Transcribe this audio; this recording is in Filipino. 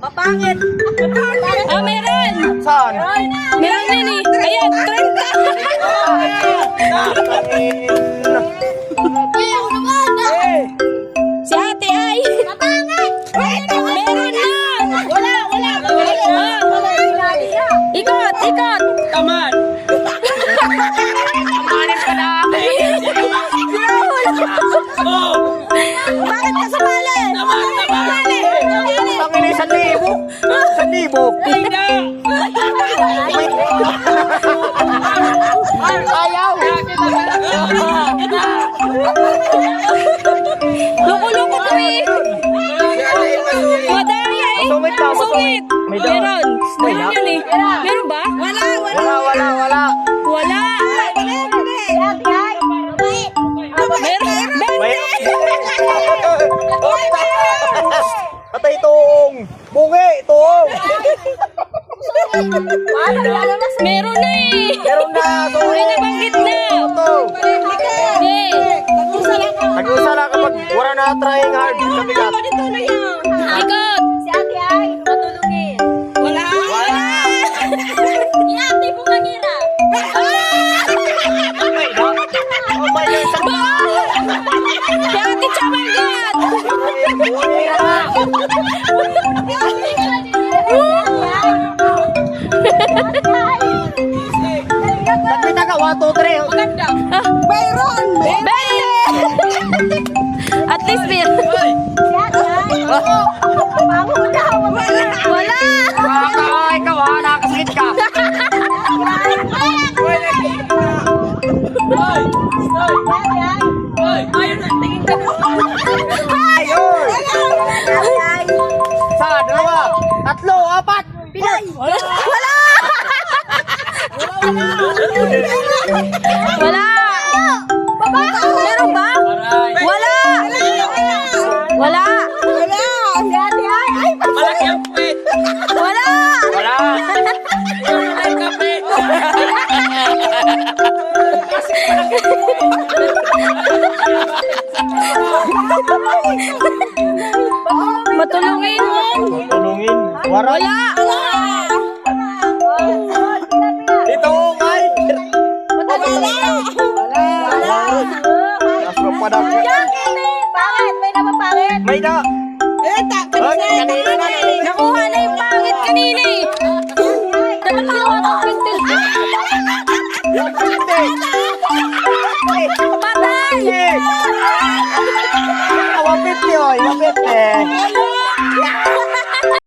Mapangit. Ah, meron. Saan? Meron din eh. Ayan, 30. Si ate ay. Mapangit. Meron na. Wala. Ikot, ikot. Taman! Tamanin ka na! Oh! Bakit ka sumali? Taman! Tangin na 1,000! 1,000! Ayaw! Loko-loko to eh. Madaya eh. Masungit daw, Masungit. May daw. Meron. Meron yan eh. Meron ba? Wala. Wala. Meron. May... Patay itong bungi! Itong! Meron na eh. Meron na! May nabanggit na. Ito! Okay. Nag-usa lang kapag wala na trying hard. Kabigat. Ikot. Si ate ay matulungin. Wala. Iati mo kanina. Oh my God! Si ate Chamargot. Ba't may taga? 1, 2, 3. Maganda. Mayroon. At least meron. Si ate ay. Bago na. Wala. Ikaw ha, nakakasakit ka. Ayun! Sa, 2, 3, 4. Pinay! Wala. Meron ba? Wala. Wala. Si ate ay. Malaki ang puwet! Wala. Wala! Ang kape! Matulungin mo. Tulungin. Waray. Wala. Dito, May! Asro pa na. Pangit. May napapangit. May na! Ay, kanina na. Nakuha na yung pangit kanina eh. Nakakalawa ng pintil. Yung pinte! Patay. Wapit yun, wapit eh.